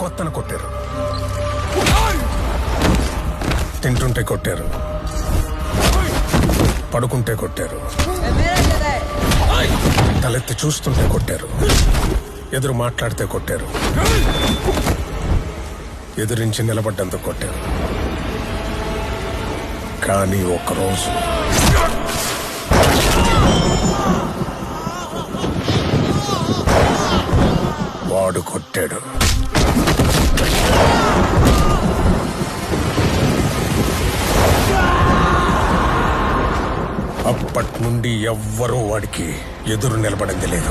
కొత్తను కొట్టారు, తింటుంటే కొట్టారు, పడుకుంటే కొట్టారు, తలెత్తి చూస్తుంటే కొట్టారు, ఎదురు మాట్లాడితే కొట్టారు, ఎదురించి నిలబడ్డందుకు కొట్టారు. కానీ ఒకరోజు వాడు కొట్టాడు. అప్పటి నుండి ఎవ్వరూ వాడికి ఎదురు నిలబడింది లేదు.